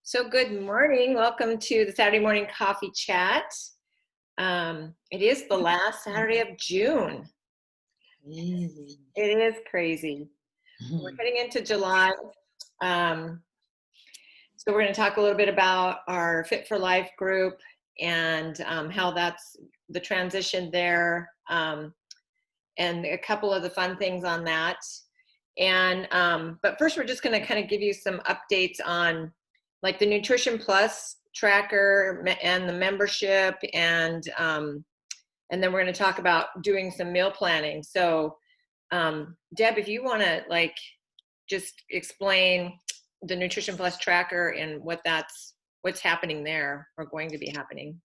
So good morning. Welcome to the Saturday morning coffee chat. It is the last Saturday of June. Easy. It is crazy. We're heading into July. So we're going to talk a little bit about our Fit for Life group and how that's the transition there, and a couple of the fun things on that. And but first, we're just going to kind of give you some updates on like the Nutrition Plus tracker and the membership, and then we're going to talk about doing some meal planning. So Deb, if you want to like just explain the Nutrition Plus tracker and what's happening there or going to be happening.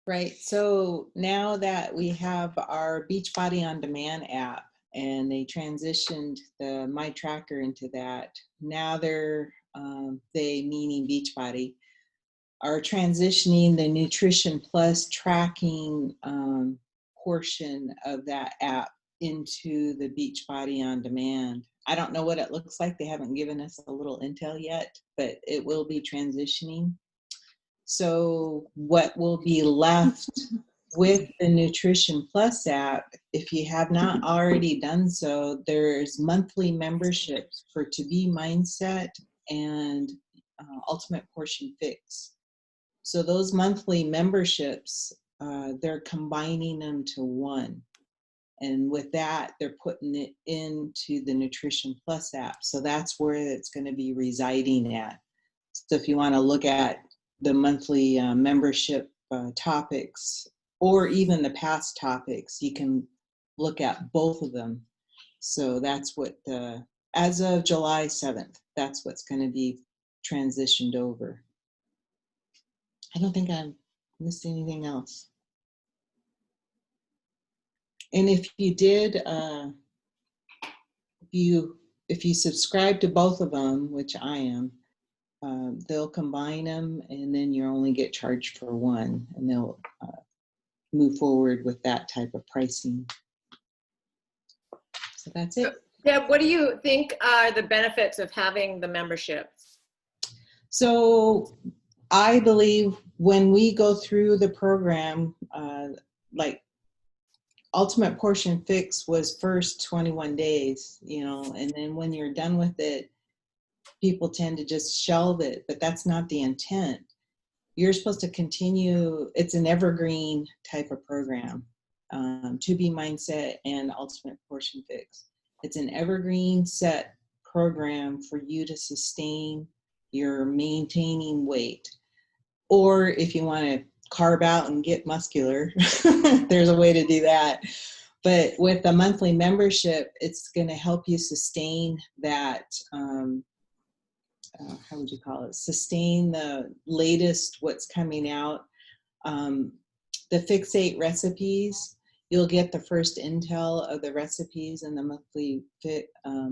Right. So now that we have our Beachbody on Demand app and they transitioned the My Tracker into that, now they meaning Beachbody, are transitioning the Nutrition Plus tracking portion of that app into the Beachbody on Demand. I don't know what it looks like. They haven't given us a little intel yet, but it will be transitioning. So what will be left with the Nutrition Plus app, if you have not already done so, there's monthly memberships for To Be Mindset and Ultimate Portion Fix. So those monthly memberships, they're combining them to one. And with that, they're putting it into the Nutrition Plus app. So that's where it's going to be residing at. So if you want to look at the monthly membership topics, or even the past topics, you can look at both of them. So that's what, as of July 7th, that's what's going to be transitioned over. I don't think I missed anything else. And if you did, if you subscribe to both of them, which I am, they'll combine them, and then you only get charged for one, and they'll move forward with that type of pricing. So that's it. Deb, what do you think are the benefits of having the memberships? So I believe when we go through the program, like Ultimate Portion Fix was first 21 days, and then when you're done with it, people tend to just shelve it, but that's not the intent. You're supposed to continue. It's an evergreen type of program, To Be Mindset and Ultimate Portion Fix. It's an evergreen set program for you to sustain your maintaining weight. Or if you want to carb out and get muscular, there's a way to do that. But with the monthly membership, it's going to help you sustain that, how would you call it? Sustain the latest, what's coming out. The Fixate recipes, you'll get the first intel of the recipes in the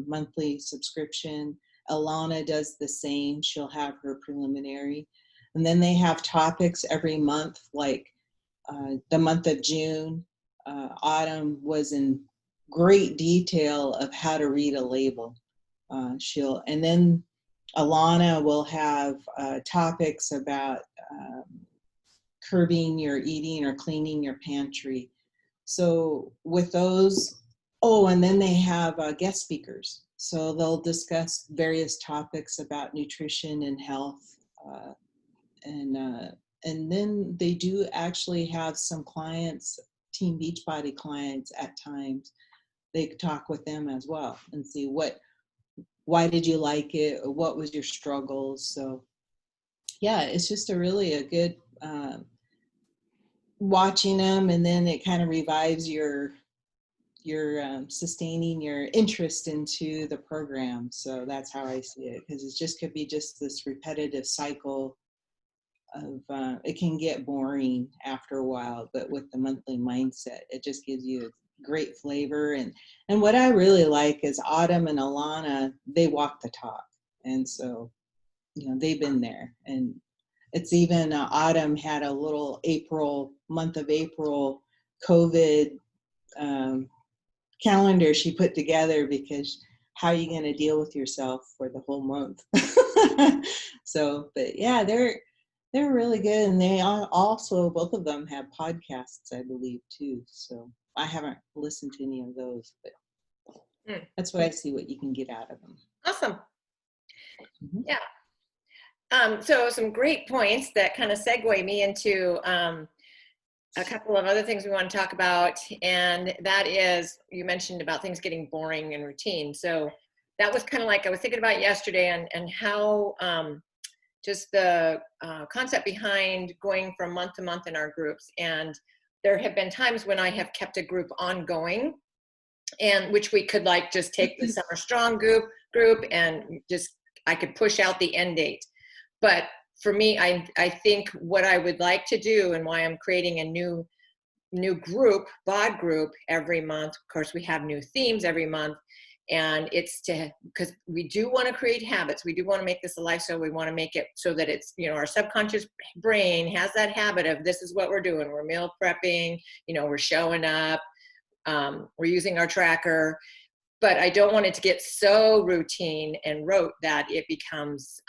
monthly subscription. Alana does the same. She'll have her preliminary. And then they have topics every month, like the month of June. Autumn was in great detail of how to read a label. And then Alana will have topics about curbing your eating or cleaning your pantry. So with those, and then they have guest speakers. So they'll discuss various topics about nutrition and health. And then they do actually have some clients, Team Beachbody clients at times. They talk with them as well and see why did you like it, or what was your struggles. So yeah, it's just a good watching them, and then it kind of revives your sustaining your interest into the program. So that's how I see it, because it just could be just this repetitive cycle of it can get boring after a while, but with the monthly mindset, it just gives you a great flavor. And what I really like is Autumn and Alana, they walk the talk. And so, they've been there. And it's even Autumn had a little month of April COVID calendar she put together, because how are you going to deal with yourself for the whole month? So, but yeah, they're really good, and they also, both of them have podcasts, I believe, too. So I haven't listened to any of those, but that's what I see what you can get out of them. Awesome. Mhm. Yeah. So some great points that kind of segue me into a couple of other things we want to talk about. And that is, you mentioned about things getting boring and routine. So that was kind of like I was thinking about yesterday, and how just the concept behind going from month to month in our groups. And there have been times when I have kept a group ongoing, and which we could like just take the Summer Strong group and just I could push out the end date. But for me, I think what I would like to do, and why I'm creating a new group, BOD group, every month. Of course, we have new themes every month, and it's because we do want to create habits. We do want to make this a lifestyle. We want to make it so that it's, our subconscious brain has that habit of, this is what we're doing. We're meal prepping, we're showing up, we're using our tracker. But I don't want it to get so routine and rote that it becomes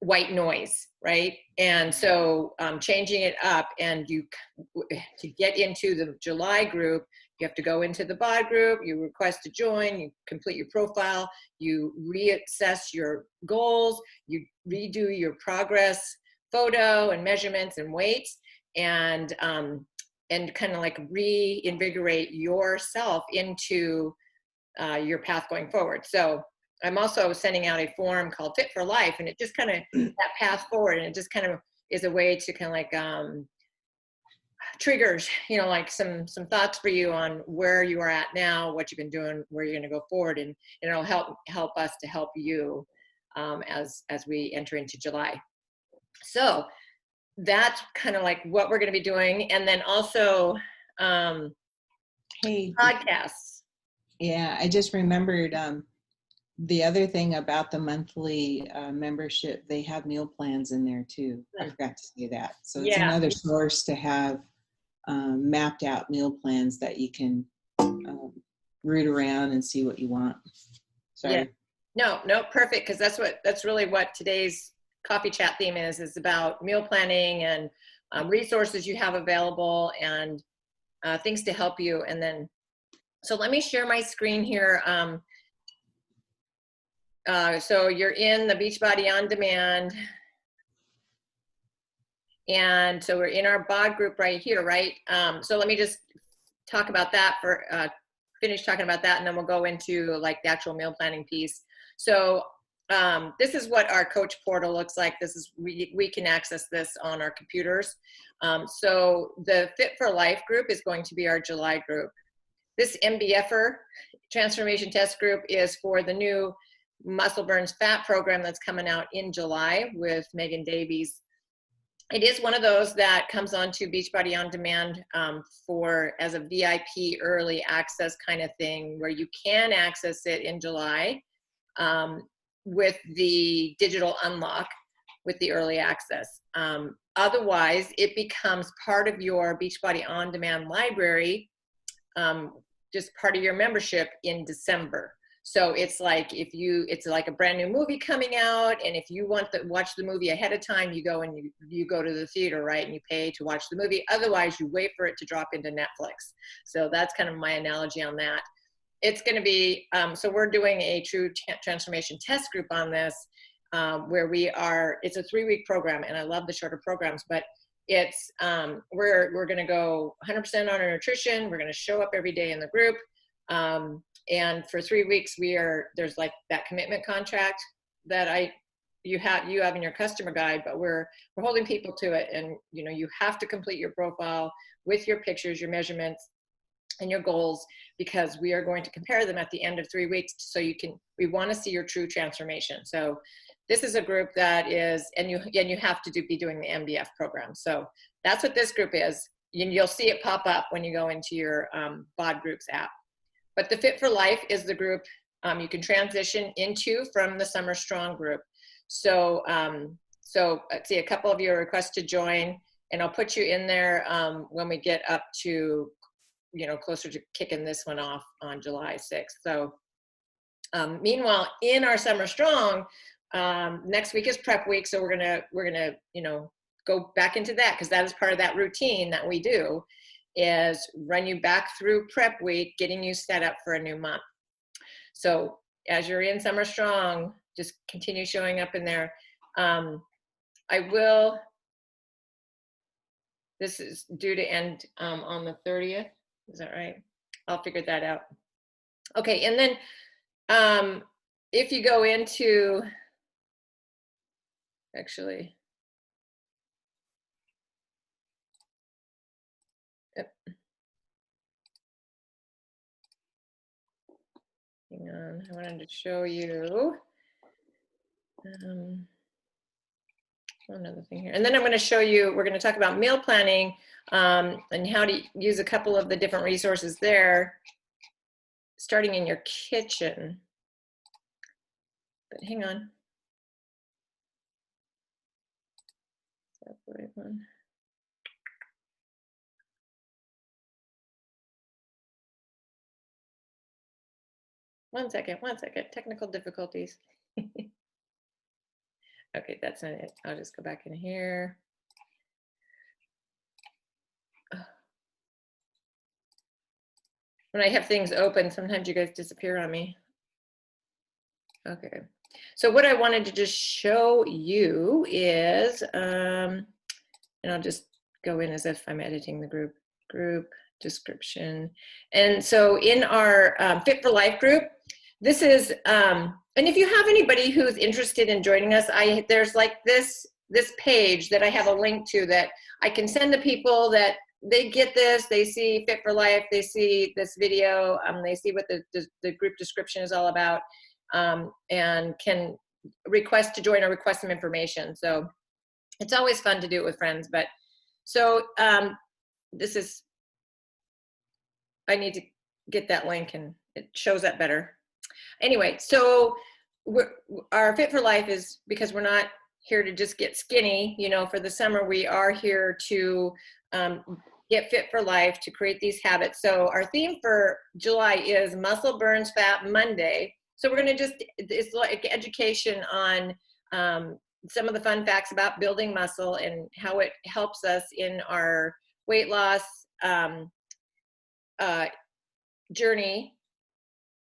white noise, right? And so changing it up, and to get into the July group, you have to go into the BOD group, you request to join, you complete your profile, you reassess your goals, you redo your progress photo and measurements and weights, and kind of like reinvigorate yourself into your path going forward. So I'm also sending out a form called Fit for Life, and it just kind of that path forward, and it just kind of is a way to kind of like triggers, like some thoughts for you on where you are at now, what you've been doing, where you're going to go forward, and it'll help us to help you as we enter into July. So that's kind of like what we're going to be doing, and then also Hey, podcasts. yeah, I just remembered the other thing about the monthly membership, they have meal plans in there too. I forgot to say that. So it's another source to have mapped out meal plans that you can root around and see what you want. Sorry. Yeah. No, perfect. Because that's really what today's coffee chat theme is about: meal planning and resources you have available, and things to help you. And then, so let me share my screen here. So you're in the Beachbody On Demand. And so we're in our BOD group right here, right? So let me just talk about that finish talking about that, and then we'll go into like the actual meal planning piece. So this is what our coach portal looks like. We can access this on our computers. So the Fit for Life group is going to be our July group. This MBFer transformation test group is for the new Muscle Burns Fat program that's coming out in July with Megan Davies. It is one of those that comes onto Beachbody On Demand as a VIP early access kind of thing, where you can access it in July with the digital unlock with the early access. Otherwise, it becomes part of your Beachbody On Demand library, just part of your membership in December. So it's like it's like a brand new movie coming out, and if you want to watch the movie ahead of time, you go and you go to the theater, right, and you pay to watch the movie. Otherwise, you wait for it to drop into Netflix. So that's kind of my analogy on that. It's going to be so we're doing a true transformation test group on this, where it's a 3-week program, and I love the shorter programs, but it's we're going to go 100% on our nutrition. We're going to show up every day in the group. And for 3 weeks, there's like that commitment contract that you have in your customer guide, but we're holding people to it. And you have to complete your profile with your pictures, your measurements, and your goals, because we are going to compare them at the end of 3 weeks. So we want to see your true transformation. So this is a group that is, and you have to be doing the MBF program. So that's what this group is. You'll see it pop up when you go into your BOD Groups app. But the Fit for Life is the group you can transition into from the Summer Strong group. So let's see, a couple of you request to join, and I'll put you in there when we get up to, closer to kicking this one off on July 6th. So meanwhile, in our Summer Strong, Next week is prep week, so we're gonna go back into that, because that is part of that routine that we do, is run you back through prep week, getting you set up for a new month. So as you're in Summer Strong, just continue showing up in there. This is due to end on the 30th. Is that right? I'll figure that out. Okay, and then if you go into, actually, yep. Hang on, I wanted to show you another thing here. And then I'm going to show you, we're going to talk about meal planning and how to use a couple of the different resources there, starting in your kitchen. But hang on. Is that the right one? One second, technical difficulties. Okay, that's not it. I'll just go back in here. When I have things open, sometimes you guys disappear on me. Okay, so what I wanted to just show you is, and I'll just go in as if I'm editing the group description. And so in our Fit for Life group, this is, and if you have anybody who's interested in joining us, there's like this page that I have a link to that I can send to people that they get this, they see Fit for Life, they see this video, they see what the group description is all about, and can request to join or request some information. So it's always fun to do it with friends. But so this is, I need to get that link and it shows up better. Anyway, so our Fit for Life is, because we're not here to just get skinny, for the summer, we are here to get fit for life, to create these habits. So our theme for July is Muscle Burns Fat Monday. So we're going to it's like education on some of the fun facts about building muscle and how it helps us in our weight loss journey.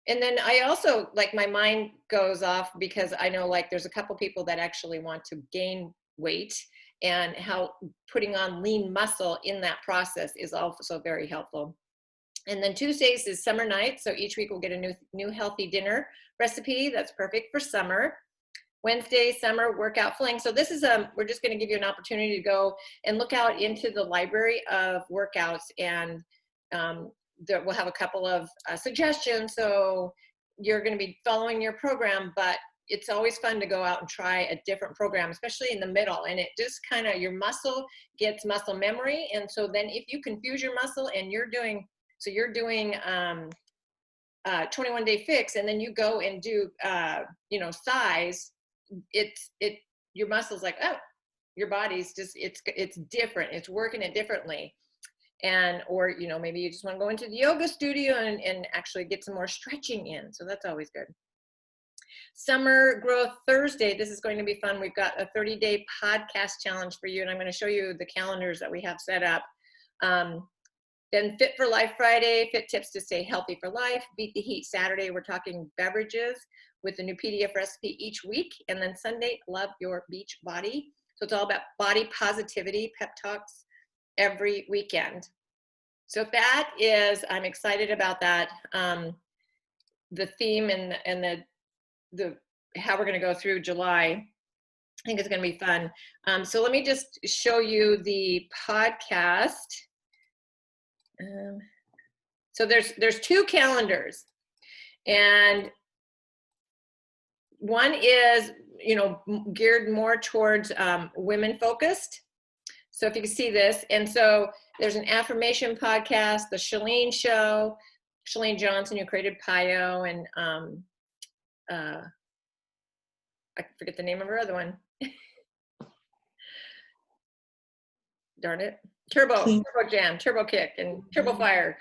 And then I also, like, my mind goes off because I know, like, there's a couple people that actually want to gain weight, and how putting on lean muscle in that process is also very helpful. And then Tuesdays is summer night. So each week we'll get a new healthy dinner recipe that's perfect for summer. Wednesday, summer workout fling. So this is we're just going to give you an opportunity to go and look out into the library of workouts, and we'll have a couple of suggestions. So you're going to be following your program, but it's always fun to go out and try a different program, especially in the middle. And it just kind of, your muscle gets muscle memory. And so then if you confuse your muscle and you're doing 21-day fix, and then you go and do, size, your muscle's like, oh, your body's just, it's different. It's working it differently. And, or, maybe you just want to go into the yoga studio and actually get some more stretching in. So that's always good. Summer Growth Thursday. This is going to be fun. We've got a 30-day podcast challenge for you, and I'm going to show you the calendars that we have set up. Then Fit for Life Friday, Fit Tips to Stay Healthy for Life. Beat the Heat Saturday, we're talking beverages with a new PDF recipe each week. And then Sunday, Love Your Beachbody. So it's all about body positivity, pep talks every weekend. So that is, I'm excited about that. The theme and the how we're going to go through July, I think it's going to be fun. So let me just show you the podcast. So there's two calendars, and one is geared more towards women focused. So if you can see this, and so there's an affirmation podcast, the Chalene Show, Chalene Johnson, who created PIO, and I forget the name of her other one. Darn it. Turbo Jam, Turbo Kick, and Turbo Fire.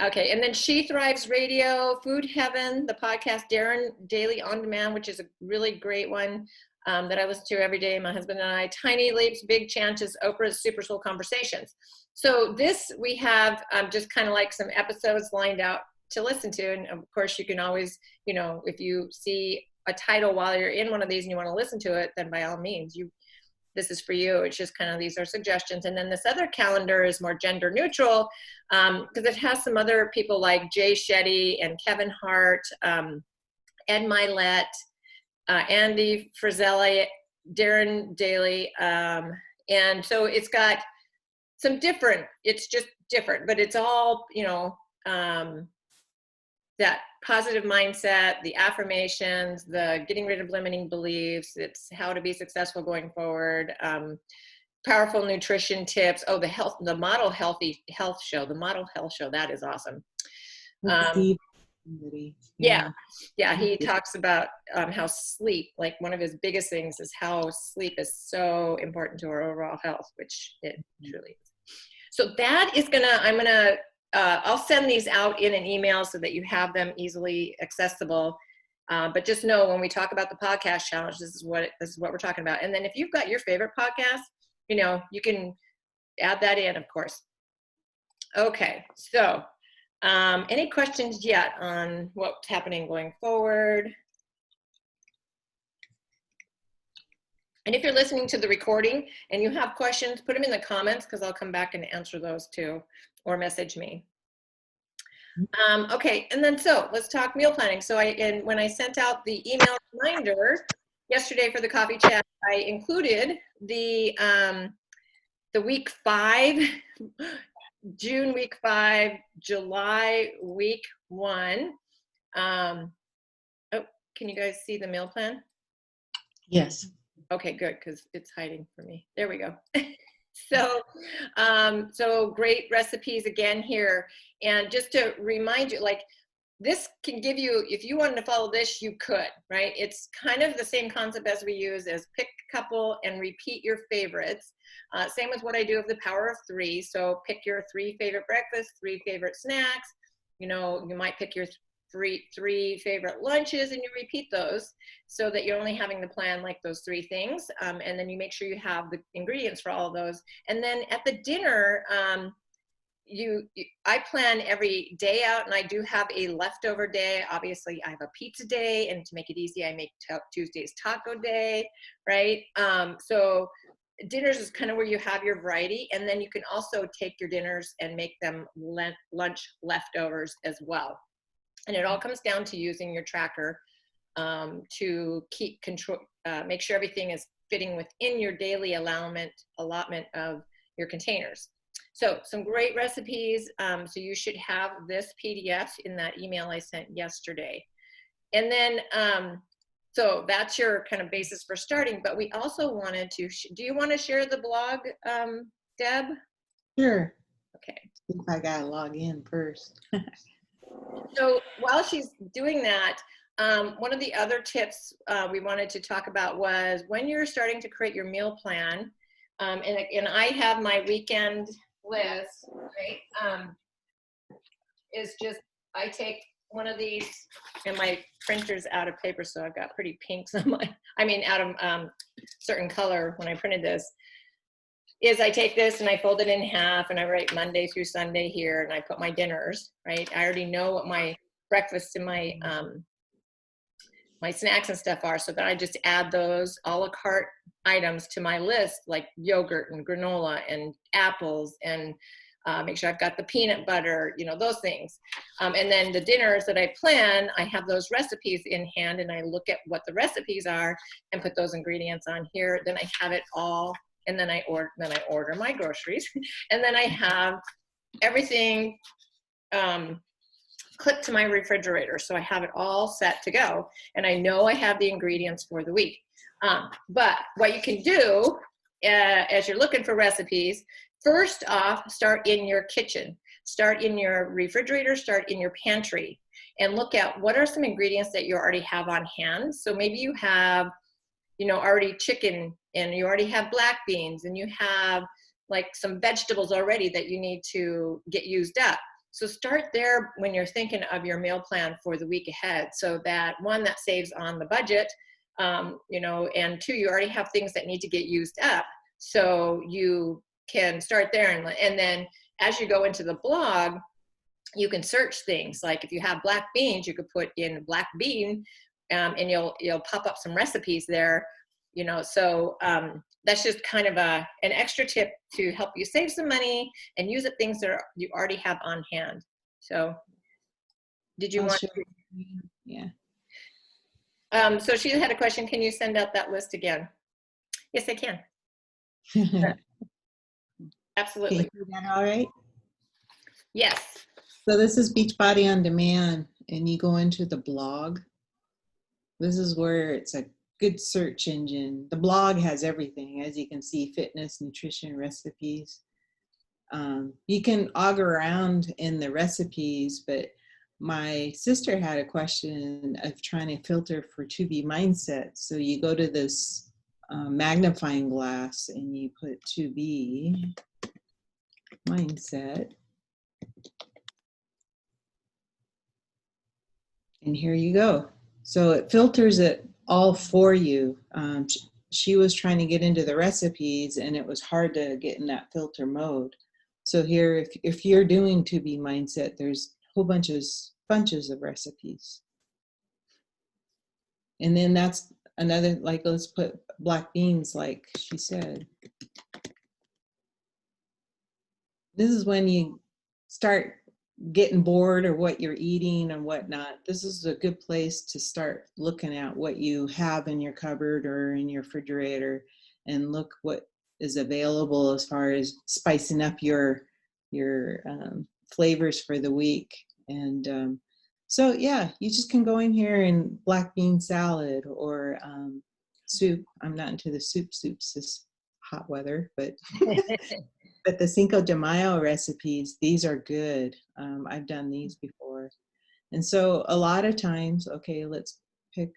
Okay, and then She Thrives Radio, Food Heaven, the podcast, Darren Daily On Demand, which is a really great one that I listen to every day, my husband and I. Tiny Leaps, Big Chances, Oprah's Super Soul Conversations. So this, we have just kind of like some episodes lined out to listen to. And of course, you can always, you know, if you see a title while you're in one of these and you want to listen to it, then by all means, this is for you. It's just kind of, these are suggestions. And then this other calendar is more gender neutral because it has some other people like Jay Shetty and Kevin Hart, Ed Milet, Andy Frizella, Darren Daly. And so it's got some different, it's just different, but it's all, you know, that positive mindset, the affirmations, the getting rid of limiting beliefs, it's how to be successful going forward, powerful nutrition tips. Oh, the Model Healthy Health Show, the Model Health Show, that is awesome. Yeah, he talks about how sleep, like one of his biggest things is how sleep is so important to our overall health, which it truly is. So that is I'll send these out in an email so that you have them easily accessible. But just know when we talk about the podcast challenge, this is what we're talking about. And then if you've got your favorite podcast, you know, you can add that in, of course. Okay, so any questions yet on what's happening going forward? And if you're listening to the recording and you have questions, put them in the comments because I'll come back and answer those too, or message me. Okay, and then so let's talk meal planning. So when I sent out the email reminder yesterday for the coffee chat, I included the week 5, June week 5, July week 1. Oh, can you guys see the meal plan? Yes. Okay, good, because it's hiding for me. There we go. So great recipes again here. And just to remind you, like this can give you, if you wanted to follow this, you could, right? It's kind of the same concept as we use as pick a couple and repeat your favorites. Same with what I do of the power of 3. So pick your 3 favorite breakfasts, 3 favorite snacks. You know, you might pick your 3 favorite lunches and you repeat those so that you're only having to plan like those 3 things. And then you make sure you have the ingredients for all of those. And then at the dinner, I plan every day out, and I do have a leftover day. Obviously, I have a pizza day, and to make it easy, I make Tuesdays taco day, right? So dinners is kind of where you have your variety, and then you can also take your dinners and make them lunch leftovers as well. And it all comes down to using your tracker to keep control, make sure everything is fitting within your daily allotment of your containers. So some great recipes. So you should have this PDF in that email I sent yesterday. And then, so that's your kind of basis for starting, but we also wanted to, do you want to share the blog, Deb? Sure. Okay. I think I gotta log in first. So while she's doing that, one of the other tips we wanted to talk about was when you're starting to create your meal plan, and I have my weekend list, right? Is just, I take one of these, and my printer's out of paper, so I've got pretty pinks on my, out of certain color when I printed this, is I take this and I fold it in half and I write Monday through Sunday here and I put my dinners, right? I already know what my breakfast and my my snacks and stuff are, so then I just add those a la carte items to my list, like yogurt and granola and apples, and make sure I've got the peanut butter, you know, those things. And then the dinners that I plan, I have those recipes in hand and I look at what the recipes are and put those ingredients on here. Then I have it all, and then I order my groceries, and then I have everything clipped to my refrigerator, so I have it all set to go, and I know I have the ingredients for the week. But what you can do as you're looking for recipes, first off, start in your kitchen, start in your refrigerator, start in your pantry, and look at what are some ingredients that you already have on hand. So maybe you have, you know, already chicken, and you already have black beans, and you have like some vegetables already that you need to get used up. So start there when you're thinking of your meal plan for the week ahead, so that one, that saves on the budget, you know, and two, you already have things that need to get used up. So you can start there, and then as you go into the blog, you can search things. Like if you have black beans, you could put in black bean, and you'll pop up some recipes there, you know. So that's just kind of an extra tip to help you save some money and use up things that you already have on hand. So did you want to? Yeah. So she had a question. Can you send out that list again? Yes, I can. Absolutely. Can you do that all right? Yes. So this is Beachbody on Demand, and you go into the blog. This is where it's a good search engine. The blog has everything, as you can see: fitness, nutrition, recipes. You can auger around in the recipes, but my sister had a question of trying to filter for to be mindset. So you go to this magnifying glass and you put to be mindset. And here you go. So it filters it all for you. She was trying to get into the recipes and it was hard to get in that filter mode. So here, if you're doing to be mindset, there's whole bunches of recipes. And then that's another, like, let's put black beans, like she said. This is when you start getting bored or what you're eating and whatnot. This is a good place to start looking at what you have in your cupboard or in your refrigerator and look what is available as far as spicing up your flavors for the week. And so yeah, you just can go in here and black bean salad or soup. I'm not into the soups this hot weather, but but the Cinco de Mayo recipes, these are good. I've done these before. And so a lot of times, okay, let's pick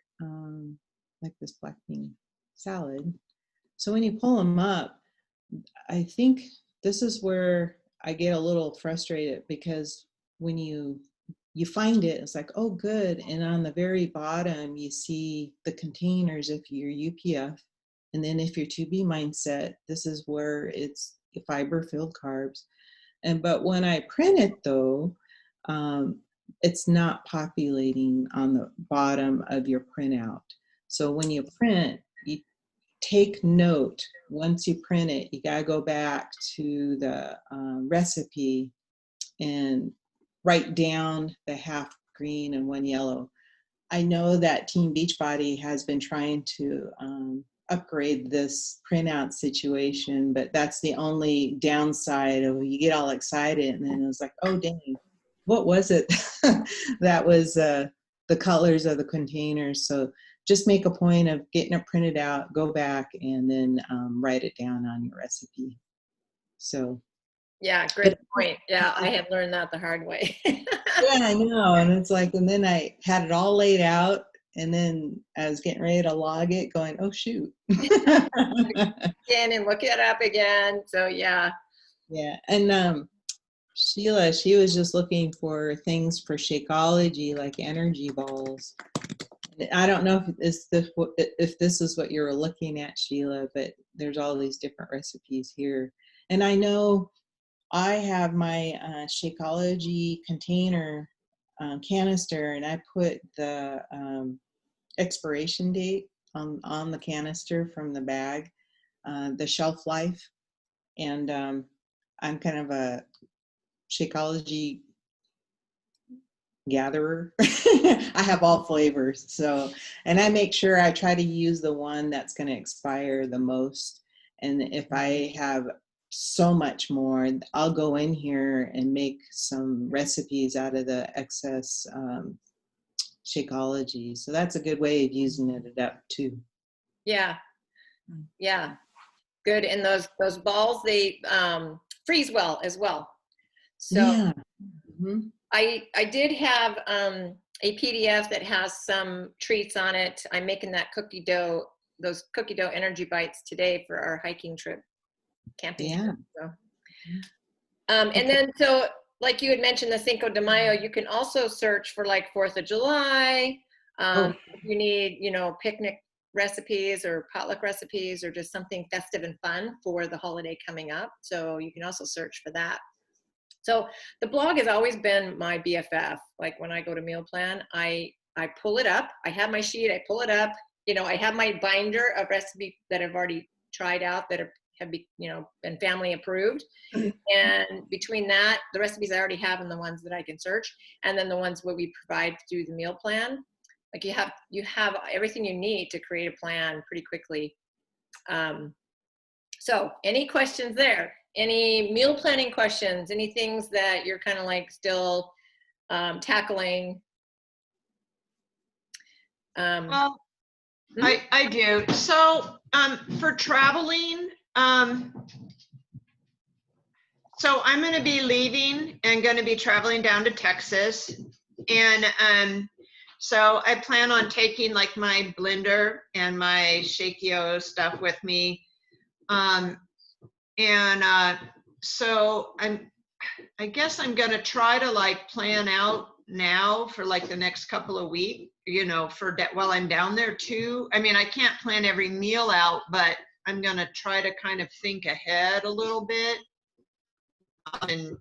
like this black bean salad. So when you pull them up, I think this is where I get a little frustrated, because when you find it, it's like, oh, good. And on the very bottom, you see the containers if you're UPF. And then if you're 2B mindset, this is where it's fiber-filled carbs. But when I print it, though, it's not populating on the bottom of your printout. So when you print, you take note. Once you print it, you got to go back to the recipe and write down the half green and one yellow. I know that Team Beachbody has been trying to upgrade this printout situation, but that's the only downside of, you get all excited and then it was like, oh dang, what was it? That was the colors of the containers. So just make a point of getting it printed out, go back, and then write it down on your recipe. So yeah, great point. Yeah, I had learned that the hard way. yeah, I know. And it's like, and then I had it all laid out, and then I was getting ready to log it going, oh shoot. Again, and look it up again. So yeah. Yeah. And Sheila, she was just looking for things for Shakeology, like energy balls. I don't know if this is what you're looking at, Sheila, but there's all these different recipes here. And I know I have my Shakeology container canister, and I put the expiration date on the canister from the bag, the shelf life. And I'm kind of a Shakeology gatherer. I have all flavors. So, and I make sure I try to use the one that's going to expire the most. And if I have so much more, I'll go in here and make some recipes out of the excess Shakeology. So that's a good way of using it up too. Yeah. Yeah. Good. And those balls, they freeze well as well. So yeah. Mm-hmm. I did have a PDF that has some treats on it. I'm making that those cookie dough energy bites today for our hiking trip, camping trip. So. And then, so like you had mentioned, the Cinco de Mayo, you can also search for like 4th of July. Oh, If you need, you know, picnic recipes or potluck recipes or just something festive and fun for the holiday coming up. So you can also search for that. So the blog has always been my BFF. Like when I go to meal plan, I pull it up. I have my sheet, I pull it up. You know, I have my binder of recipes that I've already tried out that have been, you know, been family approved. And between that, the recipes I already have and the ones that I can search, and then the ones what we provide through the meal plan, like you have everything you need to create a plan pretty quickly. So any questions there? Any meal planning questions? Any things that you're kind of like still tackling? Well, I do. So for traveling, so I'm going to be leaving and going to be traveling down to Texas. And so I plan on taking like my blender and my Shakio stuff with me. So I guess I'm going to try to like plan out now for like the next couple of weeks, you know, for while I'm down there too. I mean, I can't plan every meal out, but I'm going to try to kind of think ahead a little bit. And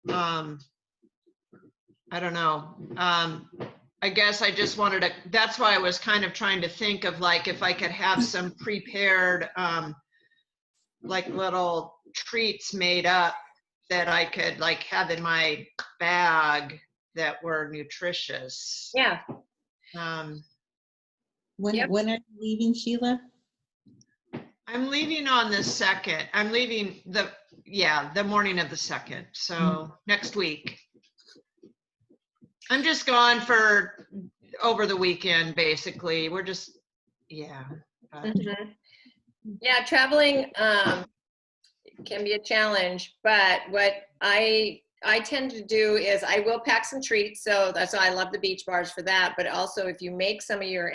I don't know. I guess I just wanted to, that's why I was kind of trying to think of like if I could have some prepared like little treats made up that I could like have in my bag that were nutritious. Yeah. when are you leaving, Sheila? I'm leaving on the 2nd. I'm leaving the morning of the 2nd. So next week. I'm just gone for over the weekend, basically. We're just, yeah. Yeah, traveling can be a challenge, but what I tend to do is I will pack some treats. So that's why I love the beach bars for that. But also if you make some of your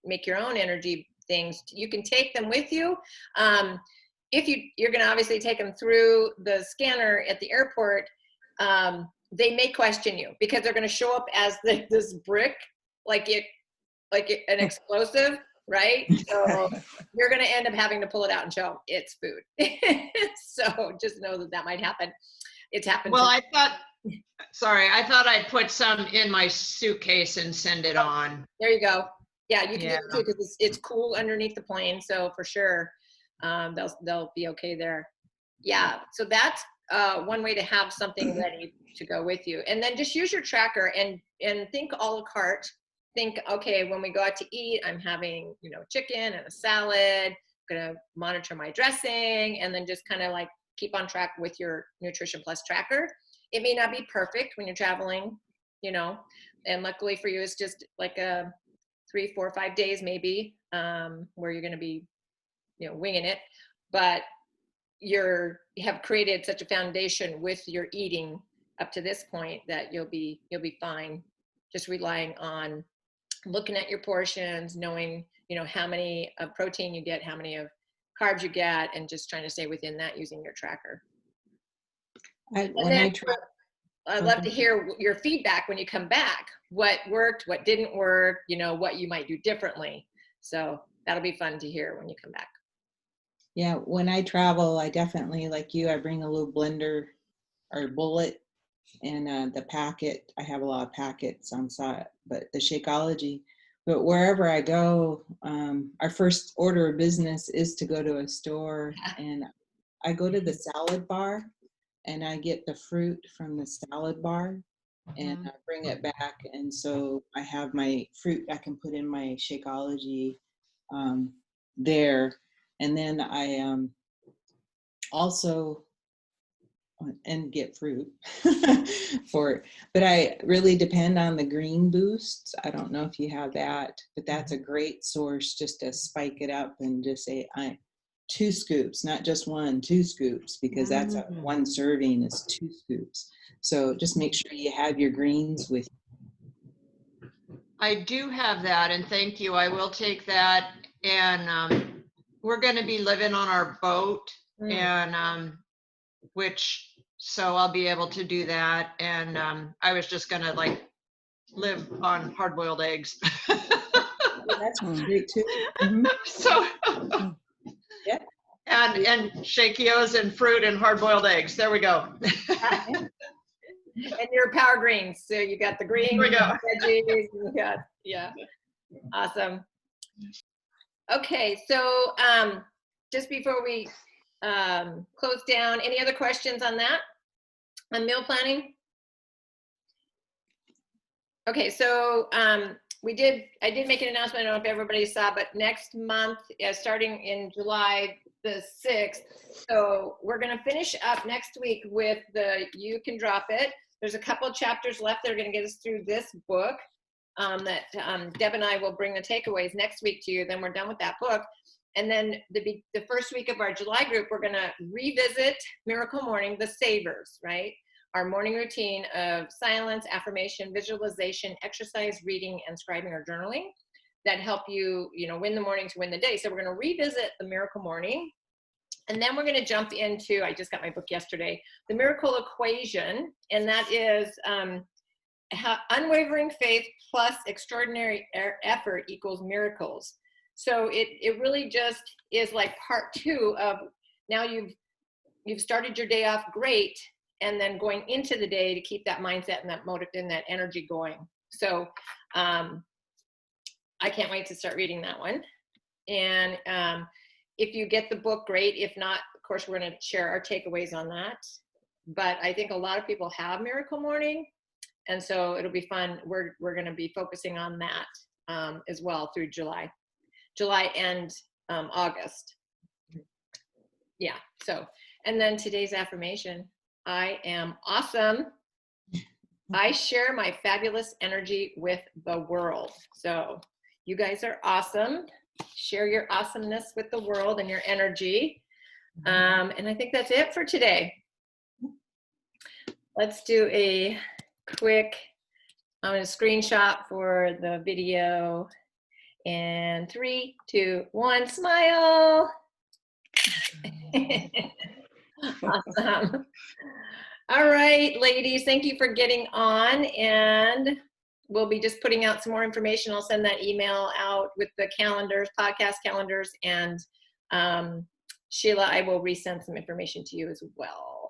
make your own energy things, you can take them with you. If you're going to obviously take them through the scanner at the airport, they may question you because they're going to show up as this brick, like an explosive, right? So you're going to end up having to pull it out and show them it's food. So just know that might happen. It's happened. Well, I thought I'd put some in my suitcase and send it on. There you go. Yeah, you can do it too because it's cool underneath the plane. So for sure, they'll be okay there. Yeah. So that's one way to have something ready to go with you, and then just use your tracker and think a la carte. Think, okay, when we go out to eat, I'm having, you know, chicken and a salad. I'm gonna monitor my dressing, and then just kind of like keep on track with your Nutrition Plus tracker. It may not be perfect when you're traveling, you know, and luckily for you, it's just like a 3, 4, 5 days maybe where you're gonna be, you know, winging it, but you have created such a foundation with your eating up to this point that you'll be fine. Just relying on looking at your portions, knowing, you know, how many of protein you get, how many of carbs you get, and just trying to stay within that using your tracker. I'd love to hear your feedback when you come back. What worked, what didn't work, you know, what you might do differently. So that'll be fun to hear when you come back. Yeah, when I travel, I definitely, like you, I bring a little blender or bullet and the packet. I have a lot of packets on site, but the Shakeology. But wherever I go, our first order of business is to go to a store, and I go to the salad bar and I get the fruit from the salad bar and I bring it back. And so I have my fruit I can put in my Shakeology there. And then I also and get fruit for it. But I really depend on the green boosts. I don't know if you have that, but that's a great source just to spike it up and just say 2 scoops, not just 1, 2 scoops, because that's one serving is 2 scoops. So just make sure you have your greens with you. I do have that, and thank you. I will take that. And we're going to be living on our boat, and which So I'll be able to do that. And I was just gonna like live on hard-boiled eggs. That's great too. Mhm. So, Yeah. and Shakeos and fruit and hard-boiled eggs. There we go. And your power greens. So you got the greens, Here we go. veggies, you got, yeah. Awesome. Okay, so just before we close down, any other questions on that? On meal planning? Okay, so I did make an announcement, I don't know if everybody saw, but next month, starting in July the 6th, so we're gonna finish up next week with the You Can Drop It. There's a couple chapters left that are gonna get us through this book that Deb and I will bring the takeaways next week to you, then we're done with that book. And then the first week of our July group, we're gonna revisit Miracle Morning, the Savers, right? Our morning routine of silence, affirmation, visualization, exercise, reading, and scribing or journaling that help you, win the morning to win the day. So we're going to revisit the Miracle Morning. And then we're going to jump into, I just got my book yesterday, the Miracle Equation. And that is how unwavering faith plus extraordinary effort equals miracles. So it really just is like part 2 of now you've started your day off great, and then going into the day to keep that mindset and that motive and that energy going. So I can't wait to start reading that one. And if you get the book, great. If not, of course, we're going to share our takeaways on that. But I think a lot of people have Miracle Morning, and so it'll be fun. We're going to be focusing on that as well through July and August. Yeah. So, and then today's affirmation. I am awesome. I share my fabulous energy with the world. So you guys are awesome. Share your awesomeness with the world and your energy. And I think that's it for today. Let's do a quick, I'm going to screenshot for the video. And 3, 2, 1, smile. Awesome. All right, ladies, thank you for getting on, and we'll be just putting out some more information. I'll send that email out with the calendars, podcast calendars, and Sheila, I will resend some information to you as well.